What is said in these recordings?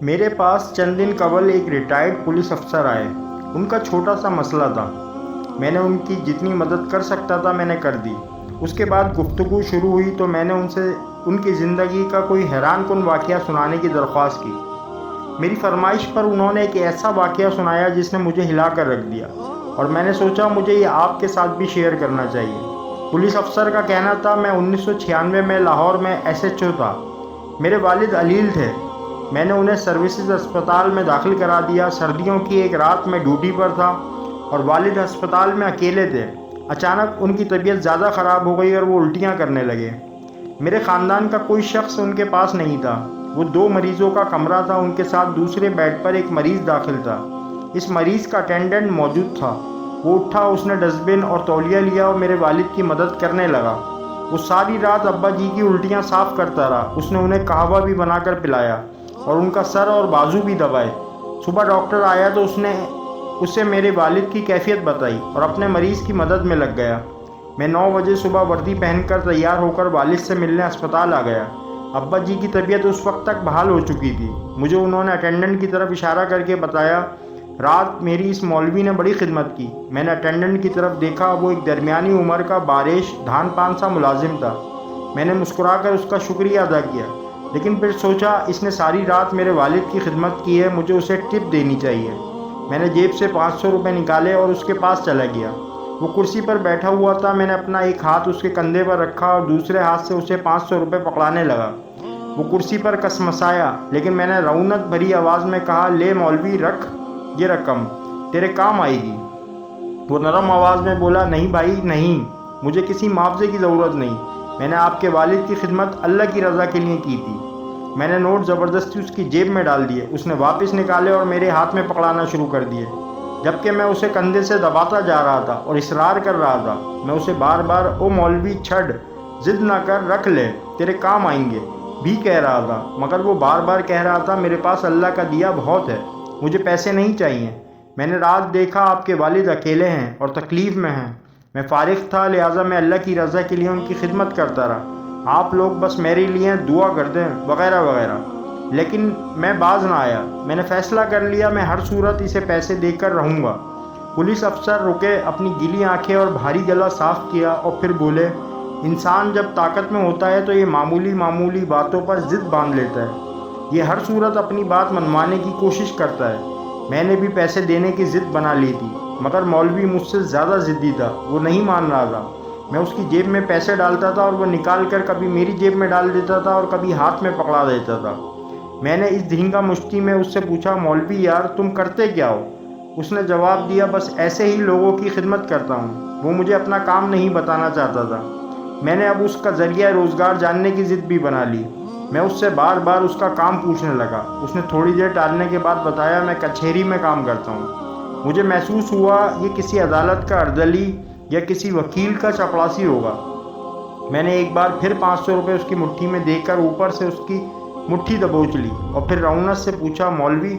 میرے پاس چند دن قبل ایک ریٹائرڈ پولیس افسر آئے۔ ان کا چھوٹا سا مسئلہ تھا۔ میں نے ان کی جتنی مدد کر سکتا تھا میں نے کر دی۔ اس کے بعد گفتگو شروع ہوئی تو میں نے ان سے ان کی زندگی کا کوئی حیران کن واقعہ سنانے کی درخواست کی۔ میری فرمائش پر انہوں نے ایک ایسا واقعہ سنایا جس نے مجھے ہلا کر رکھ دیا، اور میں نے سوچا مجھے یہ آپ کے ساتھ بھی شیئر کرنا چاہیے۔ پولیس افسر کا کہنا تھا میں 1996 میں لاہور میں SHO تھا۔ میرے والد علیل تھے۔ میں نے انہیں سروسز اسپتال میں داخل کرا دیا۔ سردیوں کی ایک رات میں ڈیوٹی پر تھا اور والد ہسپتال میں اکیلے تھے۔ اچانک ان کی طبیعت زیادہ خراب ہو گئی اور وہ الٹیاں کرنے لگے۔ میرے خاندان کا کوئی شخص ان کے پاس نہیں تھا۔ وہ 2 مریضوں کا کمرہ تھا، ان کے ساتھ دوسرے بیڈ پر ایک مریض داخل تھا۔ اس مریض کا اٹینڈنٹ موجود تھا۔ وہ اٹھا، اس نے ڈسٹ بن اور تولیہ لیا اور میرے والد کی مدد کرنے لگا۔ وہ ساری رات ابا جی کی الٹیاں صاف کرتا رہا۔ اس نے انہیں قہوہ بھی بنا کر پلایا اور ان کا سر اور بازو بھی دبائے۔ صبح ڈاکٹر آیا تو اس نے اسے میرے والد کی کیفیت بتائی اور اپنے مریض کی مدد میں لگ گیا۔ میں 9 بجے صبح وردی پہن کر تیار ہو کر والد سے ملنے اسپتال آ گیا۔ ابا جی کی طبیعت اس وقت تک بحال ہو چکی تھی۔ مجھے انہوں نے اٹینڈنٹ کی طرف اشارہ کر کے بتایا، رات میری اس مولوی نے بڑی خدمت کی۔ میں نے اٹینڈنٹ کی طرف دیکھا، وہ ایک درمیانی عمر کا باریش دھان پان سا ملازم تھا۔ میں نے مسکرا کر اس کا شکریہ ادا کیا، لیکن پھر سوچا اس نے ساری رات میرے والد کی خدمت کی ہے، مجھے اسے ٹپ دینی چاہیے۔ میں نے جیب سے 500 روپے نکالے اور اس کے پاس چلا گیا۔ وہ کرسی پر بیٹھا ہوا تھا۔ میں نے اپنا ایک ہاتھ اس کے کندھے پر رکھا اور دوسرے ہاتھ سے اسے 500 روپے پکڑانے لگا۔ وہ کرسی پر کسمسایا، لیکن میں نے رعونت بھری آواز میں کہا، لے مولوی، رکھ یہ رقم، تیرے کام آئے گی۔ وہ نرم آواز میں بولا، نہیں بھائی نہیں، مجھے کسی معاوضے کی ضرورت نہیں، میں نے آپ کے والد کی خدمت اللہ کی رضا کے لیے کی تھی۔ میں نے نوٹ زبردستی اس کی جیب میں ڈال دیے۔ اس نے واپس نکالے اور میرے ہاتھ میں پکڑانا شروع کر دیے، جبکہ میں اسے کندھے سے دباتا جا رہا تھا اور اصرار کر رہا تھا۔ میں اسے بار بار او مولوی چھڑ، ضد نہ کر، رکھ لے، تیرے کام آئیں گے بھی کہہ رہا تھا، مگر وہ بار بار کہہ رہا تھا، میرے پاس اللہ کا دیا بہت ہے، مجھے پیسے نہیں چاہیے۔ میں نے رات دیکھا آپ کے والد اکیلے ہیں اور تکلیف میں ہیں۔ میں فارغ تھا، لہٰذا میں اللہ کی رضا کے لیے ان کی خدمت کرتا رہا۔ آپ لوگ بس میرے لیے دعا کر دیں وغیرہ وغیرہ، لیکن میں باز نہ آیا۔ میں نے فیصلہ کر لیا میں ہر صورت اسے پیسے دے کر رہوں گا۔ پولیس افسر رکے، اپنی گیلی آنکھیں اور بھاری گلا صاف کیا اور پھر بولے، انسان جب طاقت میں ہوتا ہے تو یہ معمولی باتوں پر ضد باندھ لیتا ہے، یہ ہر صورت اپنی بات منوانے کی کوشش کرتا ہے۔ میں نے بھی پیسے دینے کی ضد بنا لی تھی، مگر مولوی مجھ سے زیادہ ضدی تھا، وہ نہیں مان رہا تھا۔ میں اس کی جیب میں پیسے ڈالتا تھا اور وہ نکال کر کبھی میری جیب میں ڈال دیتا تھا اور کبھی ہاتھ میں پکڑا دیتا تھا۔ میں نے اس دھینگا مشتی میں اس سے پوچھا، مولوی یار تم کرتے کیا ہو؟ اس نے جواب دیا، بس ایسے ہی لوگوں کی خدمت کرتا ہوں۔ وہ مجھے اپنا کام نہیں بتانا چاہتا تھا۔ میں نے اب اس کا ذریعہ روزگار جاننے کی ضد بھی بنا لی۔ میں اس سے بار بار اس کا کام پوچھنے لگا۔ اس نے تھوڑی دیر ٹالنے کے بعد بتایا، میں کچہری میں کام کرتا ہوں۔ مجھے محسوس ہوا یہ کسی عدالت کا اردلی یا کسی وکیل کا چپڑاسی ہوگا۔ میں نے ایک بار پھر 500 روپے اس کی مٹھی میں دے کر اوپر سے اس کی مٹھی دبوچ لی اور پھر رعونت سے پوچھا، مولوی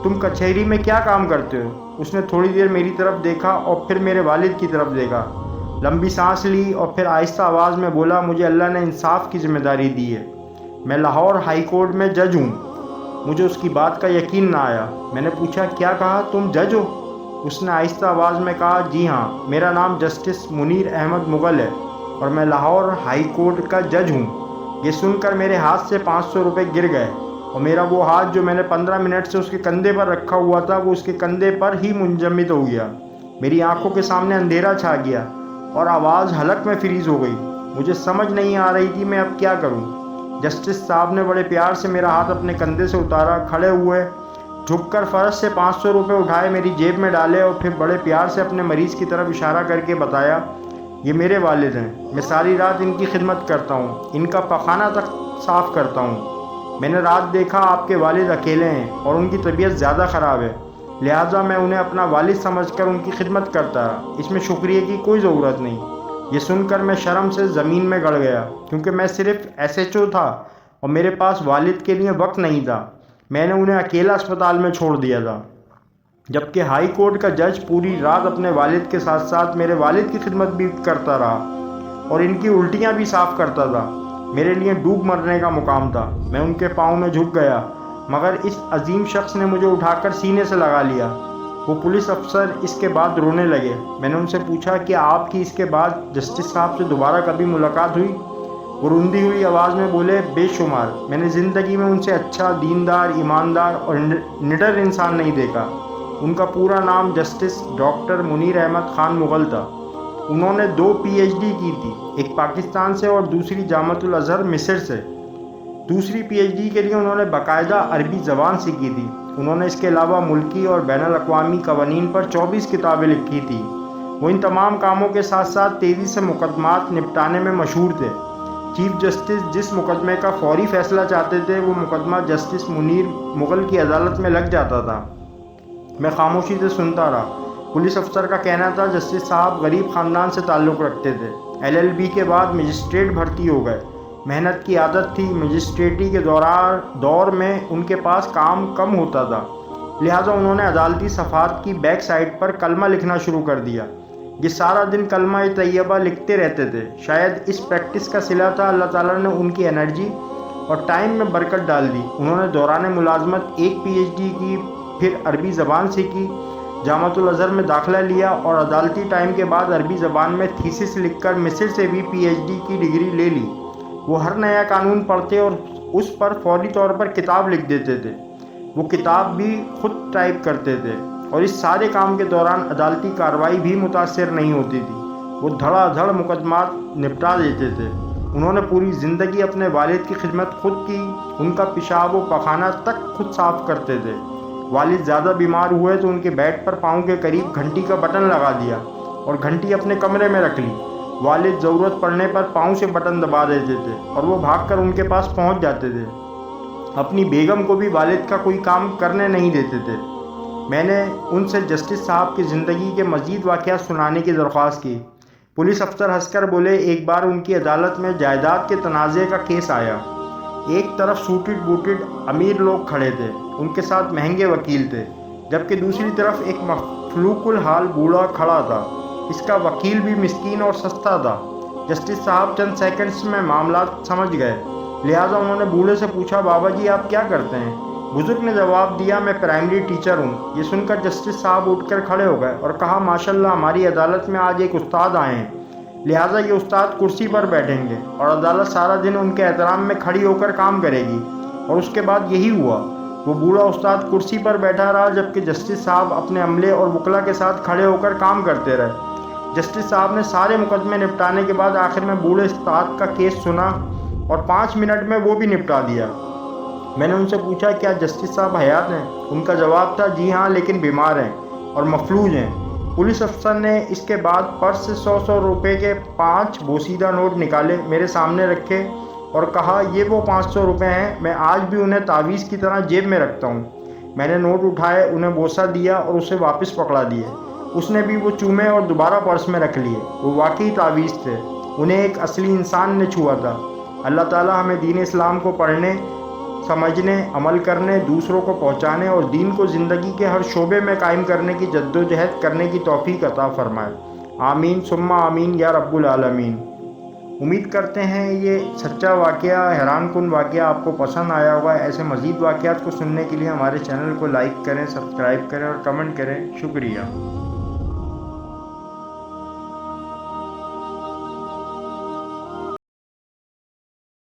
تم کچہری میں کیا کام کرتے ہو؟ اس نے تھوڑی دیر میری طرف دیکھا اور پھر میرے والد کی طرف دیکھا، لمبی سانس لی اور پھر آہستہ آواز میں بولا، مجھے اللہ نے انصاف کی ذمہ داری دی ہے، میں لاہور ہائی کورٹ میں جج ہوں۔ مجھے اس کی بات کا یقین نہ آیا۔ میں نے پوچھا، کیا کہا، تم جج ہو؟ اس نے آہستہ آواز میں کہا، جی ہاں، میرا نام جسٹس منیر احمد مغل ہے اور میں لاہور ہائی کورٹ کا جج ہوں۔ یہ سن کر میرے ہاتھ سے 500 روپے گر گئے اور میرا وہ ہاتھ جو میں نے 15 منٹ سے اس کے کندھے پر رکھا ہوا تھا وہ اس کے کندھے پر ہی منجمد ہو گیا۔ میری آنکھوں کے سامنے اندھیرا چھا گیا اور آواز حلق میں فریز ہو گئی۔ مجھے سمجھ نہیں آ رہی تھی میں اب کیا کروں۔ جسٹس صاحب نے بڑے پیار سے میرا ہاتھ اپنے کندھے سے اتارا، کھڑے ہوئے، جھک کر فرش سے 500 روپے اٹھائے، میری جیب میں ڈالے اور پھر بڑے پیار سے اپنے مریض کی طرف اشارہ کر کے بتایا، یہ میرے والد ہیں، میں ساری رات ان کی خدمت کرتا ہوں، ان کا پخانہ تک صاف کرتا ہوں۔ میں نے رات دیکھا آپ کے والد اکیلے ہیں اور ان کی طبیعت زیادہ خراب ہے، لہٰذا میں انہیں اپنا والد سمجھ کر ان کی خدمت کرتا رہا، اس میں شکریہ کی کوئی ضرورت نہیں۔ یہ سن کر میں شرم سے زمین میں گڑ گیا، کیونکہ میں صرف SHO تھا اور میرے پاس والد کے لیے وقت نہیں تھا۔ میں نے انہیں اکیلا اسپتال میں چھوڑ دیا تھا، جبکہ ہائی کورٹ کا جج پوری رات اپنے والد کے ساتھ ساتھ میرے والد کی خدمت بھی کرتا رہا اور ان کی الٹیاں بھی صاف کرتا تھا۔ میرے لیے ڈوب مرنے کا مقام تھا۔ میں ان کے پاؤں میں جھک گیا مگر اس عظیم شخص نے مجھے اٹھا کر سینے سے لگا لیا۔ وہ پولیس افسر اس کے بعد رونے لگے۔ میں نے ان سے پوچھا کہ آپ کی اس کے بعد جسٹس صاحب سے دوبارہ کبھی ملاقات ہوئی؟ وہ روندی ہوئی آواز میں بولے، بے شمار۔ میں نے زندگی میں ان سے اچھا، دیندار، ایماندار اور نڈر انسان نہیں دیکھا۔ ان کا پورا نام جسٹس ڈاکٹر منیر احمد خان مغل تھا۔ انہوں نے 2 PhD کی تھی، ایک پاکستان سے اور دوسری جامعۃ الازہر مصر سے۔ دوسری PhD کے لیے انہوں نے باقاعدہ عربی زبان سیکھی تھی۔ انہوں نے اس کے علاوہ ملکی اور بین الاقوامی قوانین پر 24 کتابیں لکھی تھیں۔ وہ ان تمام کاموں کے ساتھ ساتھ تیزی سے مقدمات نپٹانے میں مشہور تھے۔ چیف جسٹس جس مقدمے کا فوری فیصلہ چاہتے تھے، وہ مقدمہ جسٹس منیر مغل کی عدالت میں لگ جاتا تھا۔ میں خاموشی سے سنتا رہا۔ پولیس افسر کا کہنا تھا جسٹس صاحب غریب خاندان سے تعلق رکھتے تھے۔ LLB کے بعد مجسٹریٹ بھرتی ہو گئے۔ محنت کی عادت تھی۔ مجسٹریٹی کے دور میں ان کے پاس کام کم ہوتا تھا، لہٰذا انہوں نے عدالتی صفحات کی بیک سائڈ پر کلمہ لکھنا شروع کر دیا۔ یہ سارا دن کلمہ طیبہ لکھتے رہتے تھے۔ شاید اس پریکٹس کا صلہ تھا، اللہ تعالیٰ نے ان کی انرجی اور ٹائم میں برکت ڈال دی۔ انہوں نے دوران ملازمت 1 PhD کی، پھر عربی زبان سیکھی، جامعۃ الازہر میں داخلہ لیا اور عدالتی ٹائم کے بعد عربی زبان میں تھیسس لکھ کر مصر سے بھی PhD کی ڈگری لے لی۔ وہ ہر نیا قانون پڑھتے اور اس پر فوری طور پر کتاب لکھ دیتے تھے۔ وہ کتاب بھی خود ٹائپ کرتے تھے اور اس سارے کام کے دوران عدالتی کارروائی بھی متاثر نہیں ہوتی تھی۔ وہ دھڑا دھڑ مقدمات نپٹا دیتے تھے۔ انہوں نے پوری زندگی اپنے والد کی خدمت خود کی۔ ان کا پیشاب و پخانہ تک خود صاف کرتے تھے۔ والد زیادہ بیمار ہوئے تو ان کے بیڈ پر پاؤں کے قریب گھنٹی کا بٹن لگا دیا اور گھنٹی اپنے کمرے میں رکھ لی۔ والد ضرورت پڑنے پر پاؤں سے بٹن دبا دیتے تھے اور وہ بھاگ کر ان کے پاس پہنچ جاتے تھے۔ اپنی بیگم کو بھی والد کا کوئی کام کرنے نہیں دیتے تھے۔ میں نے ان سے جسٹس صاحب کی زندگی کے مزید واقعات سنانے کی درخواست کی۔ پولیس افسر ہنس کر بولے، ایک بار ان کی عدالت میں جائیداد کے تنازع کا کیس آیا۔ ایک طرف سوٹڈ بوٹڈ امیر لوگ کھڑے تھے، ان کے ساتھ مہنگے وکیل تھے، جبکہ دوسری طرف ایک مفلوق الحال بوڑھا کھڑا تھا۔ اس کا وکیل بھی مسکین اور سستا تھا۔ جسٹس صاحب چند سیکنڈز میں معاملات سمجھ گئے، لہٰذا انہوں نے بوڑھے سے پوچھا، بابا جی آپ کیا کرتے ہیں؟ بزرگ نے جواب دیا، میں پرائمری ٹیچر ہوں۔ یہ سن کر جسٹس صاحب اٹھ کر کھڑے ہو گئے اور کہا، ماشاءاللہ ہماری عدالت میں آج ایک استاد آئے ہیں، لہٰذا یہ استاد کرسی پر بیٹھیں گے اور عدالت سارا دن ان کے احترام میں کھڑی ہو کر کام کرے گی۔ اور اس کے بعد یہی ہوا۔ وہ بوڑھا استاد کرسی پر بیٹھا رہا جبکہ جسٹس صاحب اپنے عملے اور وکلا کے ساتھ کھڑے ہو کر کام کرتے رہے۔ جسٹس صاحب نے سارے مقدمے نپٹانے کے بعد آخر میں بوڑھے استاد کا کیس سنا اور 5 منٹ میں وہ بھی نپٹا دیا۔ میں نے ان سے پوچھا، کیا جسٹس صاحب حیات ہیں؟ ان کا جواب تھا، جی ہاں، لیکن بیمار ہیں اور مفلوج ہیں۔ پولیس افسر نے اس کے بعد پرس سے 100 روپے کے 5 بوسیدہ نوٹ نکالے، میرے سامنے رکھے اور کہا، یہ وہ 500 روپے ہیں، میں آج بھی انہیں تعویذ کی طرح جیب میں رکھتا ہوں۔ میں نے نوٹ اٹھائے، انہیں بوسہ دیا اور اسے واپس پکڑا دیے۔ اس نے بھی وہ چومے اور دوبارہ پرس میں رکھ لیے۔ وہ واقعی تعویذ تھے، انہیں ایک اصلی انسان نے چھوا تھا۔ اللہ تعالیٰ ہمیں دین اسلام کو پڑھنے، سمجھنے، عمل کرنے، دوسروں کو پہنچانے اور دین کو زندگی کے ہر شعبے میں قائم کرنے کی جدوجہد کرنے کی توفیق عطا فرمائے۔ آمین ثم آمین یا رب العالمین۔ امید کرتے ہیں یہ سچا واقعہ، حیران کن واقعہ آپ کو پسند آیا ہوگا۔ ایسے مزید واقعات کو سننے کے لیے ہمارے چینل کو لائک کریں، سبسکرائب کریں اور کمنٹ کریں۔ شکریہ۔